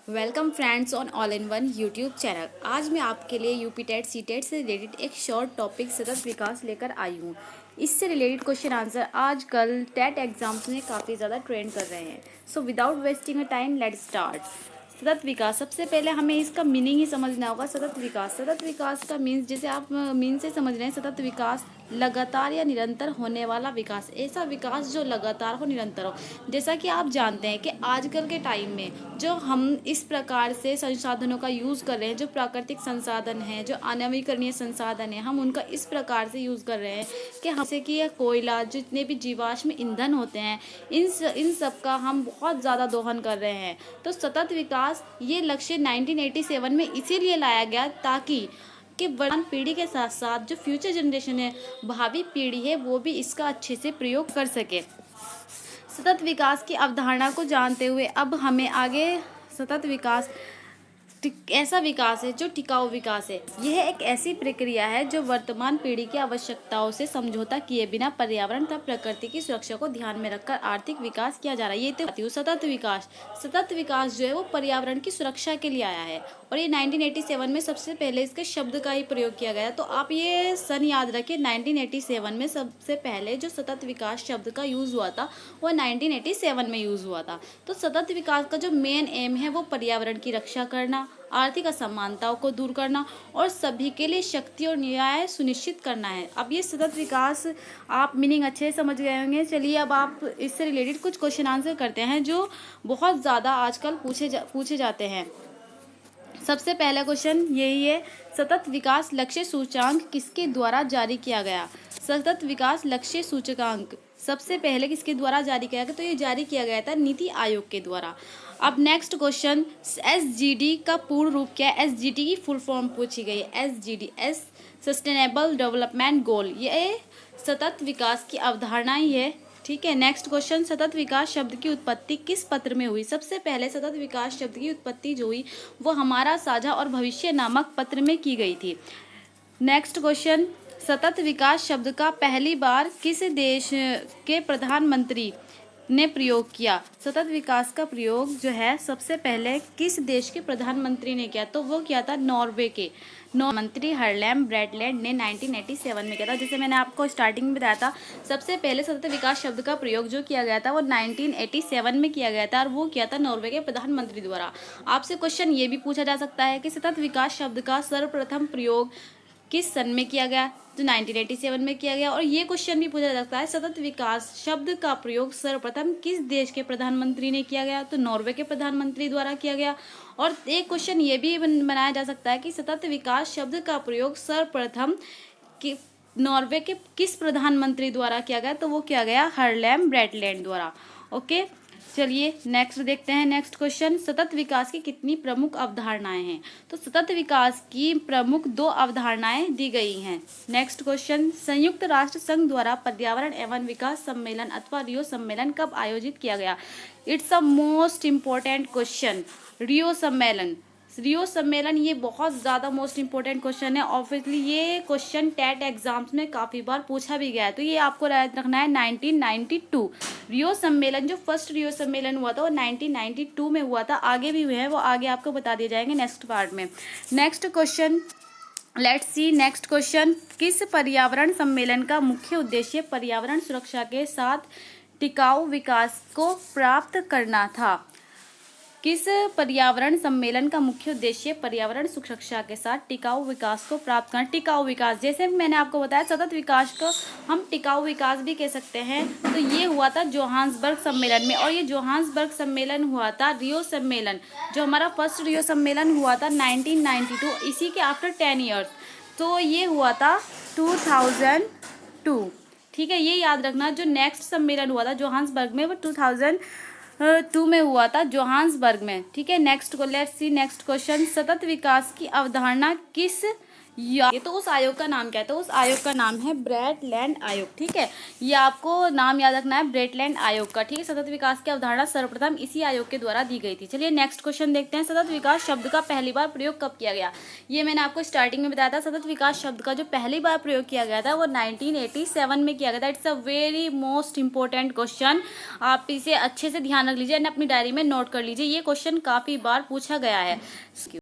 Welcome friends on all in one YouTube channel. आज मैं आपके लिए यूपी टेट सी टेट से रिलेटेड एक शॉर्ट टॉपिक सतत विकास लेकर आई हूँ। इससे रिलेटेड क्वेश्चन आंसर आजकल टेट एग्जाम्स में काफ़ी ज़्यादा ट्रेंड कर रहे हैं। So without wasting a time let's start. सतत विकास, सबसे पहले हमें इसका मीनिंग ही समझना होगा। सतत विकास का मीन्स, जैसे आप मीन से समझ रहे हैं, सतत विकास लगातार या निरंतर होने वाला विकास, ऐसा विकास जो लगातार हो, निरंतर हो। जैसा कि आप जानते हैं कि आजकल के टाइम में जो हम इस प्रकार से संसाधनों का यूज़ कर रहे हैं, जो प्राकृतिक संसाधन हैं, जो अनवीकरणीय संसाधन हैं, हम उनका इस प्रकार से यूज़ कर रहे हैं कि हमसे कि यह कोयला, जितने भी जीवाश्म ईंधन होते हैं, इन सब का हम बहुत ज़्यादा दोहन कर रहे हैं। तो सतत विकास ये लक्ष्य 1987 में इसीलिए लाया गया ताकि वर्तमान पीढ़ी के साथ साथ जो फ्यूचर जनरेशन है, भावी पीढ़ी है, वो भी इसका अच्छे से प्रयोग कर सके। सतत विकास की अवधारणा को जानते हुए अब हमें आगे सतत विकास ऐसा विकास है जो टिकाऊ विकास है। यह एक ऐसी प्रक्रिया है जो वर्तमान पीढ़ी की आवश्यकताओं से समझौता किए बिना पर्यावरण तथा प्रकृति की सुरक्षा को ध्यान में रखकर आर्थिक विकास किया जा रहा है। ये तो सतत विकास जो है वो पर्यावरण की सुरक्षा के लिए आया है और ये 1987 में सबसे पहले इसके शब्द का ही प्रयोग किया गया। तो आप ये सन याद रखिए, 1987 में सबसे पहले जो सतत विकास शब्द का यूज़ हुआ था वो 1987 में यूज़ हुआ था। तो सतत विकास का जो मेन एम है वो पर्यावरण की रक्षा करना, आर्थिक असमानताओं को दूर करना और सभी के लिए शक्ति और न्याय सुनिश्चित करना है। अब ये सतत विकास आप मीनिंग अच्छे से समझ गए होंगे। चलिए अब आप इससे रिलेटेड कुछ क्वेश्चन आंसर करते हैं जो बहुत ज़्यादा आजकल पूछे जाते हैं। सबसे पहला क्वेश्चन यही है, सतत विकास लक्ष्य सूचकांक किसके द्वारा जारी किया गया? सतत विकास लक्ष्य सूचकांक सबसे पहले किसके द्वारा जारी किया गया? तो ये जारी किया गया था नीति आयोग के द्वारा। अब नेक्स्ट क्वेश्चन, एसजीडी का पूर्ण रूप क्या है? एसजीडी की फुल फॉर्म पूछी गई है। एसजीडी सस्टेनेबल डेवलपमेंट गोल, ये सतत विकास की अवधारणा ही है। ठीक है। नेक्स्ट क्वेश्चन, सतत विकास शब्द की उत्पत्ति किस पत्र में हुई? सबसे पहले सतत विकास शब्द की उत्पत्ति जो हुई वो हमारा साझा और भविष्य नामक पत्र में की गई थी। नेक्स्ट क्वेश्चन, सतत विकास शब्द का पहली बार किस देश के प्रधानमंत्री ने प्रयोग किया? सतत विकास का प्रयोग जो है सबसे पहले किस देश के प्रधानमंत्री ने किया? तो वो किया था नॉर्वे के मंत्री हरलेम ब्रैडलैंड ने 1987 में किया था। जैसे मैंने आपको स्टार्टिंग में बताया था, सबसे पहले सतत विकास शब्द का प्रयोग जो किया गया था वो 1987 में किया गया था और वो किया था नॉर्वे के प्रधानमंत्री द्वारा। आपसे क्वेश्चन ये भी पूछा जा सकता है कि सतत विकास शब्द का सर्वप्रथम प्रयोग किस सन में किया गया? तो 1987 में किया गया। और ये क्वेश्चन भी पूछा जा सकता है, सतत विकास शब्द का प्रयोग सर्वप्रथम किस देश के प्रधानमंत्री ने किया गया? तो नॉर्वे के प्रधानमंत्री द्वारा किया गया। और एक क्वेश्चन ये भी बनाया जा सकता है कि सतत विकास शब्द का प्रयोग सर्वप्रथम नॉर्वे के किस प्रधानमंत्री द्वारा किया गया? तो वो किया गया हरलेम ब्रैडलैंड द्वारा। ओके, चलिए नेक्स्ट देखते हैं। नेक्स्ट क्वेश्चन, सतत विकास की कितनी प्रमुख अवधारणाएं हैं? तो सतत विकास की प्रमुख 2 अवधारणाएं दी गई हैं। नेक्स्ट क्वेश्चन, संयुक्त राष्ट्र संघ द्वारा पर्यावरण एवं विकास सम्मेलन अथवा रियो सम्मेलन कब आयोजित किया गया? It's a most important question. Rio सम्मेलन ये बहुत ज़्यादा मोस्ट इंपॉर्टेंट क्वेश्चन है। ऑब्वियसली ये क्वेश्चन टेट एग्जाम्स में काफ़ी बार पूछा भी गया है, तो ये आपको याद रखना है। 1992 रियो सम्मेलन, जो फर्स्ट रियो सम्मेलन हुआ था वो 1992 में हुआ था। आगे भी हुए हैं, वो आगे आपको बता दिए जाएंगे नेक्स्ट पार्ट में। Next question, let's see next question, किस पर्यावरण सम्मेलन का मुख्य उद्देश्य पर्यावरण सुरक्षा के साथ टिकाऊ विकास को प्राप्त करना था? किस पर्यावरण सम्मेलन का मुख्य उद्देश्य पर्यावरण सुरक्षा के साथ टिकाऊ विकास को प्राप्त करना? टिकाऊ विकास, जैसे मैंने आपको बताया, सतत विकास को हम टिकाऊ विकास भी कह सकते हैं। तो ये हुआ था जोहान्सबर्ग सम्मेलन में, और ये जोहान्सबर्ग सम्मेलन हुआ था रियो सम्मेलन, जो हमारा फर्स्ट रियो सम्मेलन हुआ था 1992, इसी के आफ्टर 10 ईयर्स। तो ये हुआ था 2002। ठीक है, ये याद रखना। जो नेक्स्ट सम्मेलन हुआ था जोहान्सबर्ग में वो 2002 में हुआ था जोहान्सबर्ग में। ठीक है, नेक्स्ट को लेट्स सी नेक्स्ट क्वेश्चन, सतत विकास की अवधारणा किस ये तो उस आयोग का नाम क्या है? तो उस आयोग का नाम है ब्रेटलैंड आयोग। ठीक है, ये आपको नाम याद रखना है, ब्रेटलैंड आयोग का। ठीक है, सतत विकास की अवधारणा सर्वप्रथम इसी आयोग के द्वारा दी गई थी। चलिए नेक्स्ट क्वेश्चन देखते हैं। सतत विकास शब्द का पहली बार प्रयोग कब किया गया? ये मैंने आपको स्टार्टिंग में बताया था। सतत विकास शब्द का जो पहली बार प्रयोग किया गया था वो 1987 में किया गया था। It's a very most important question, आप इसे अच्छे से ध्यान रख लीजिए और अपनी डायरी में नोट कर लीजिए। ये क्वेश्चन काफी बार पूछा गया है।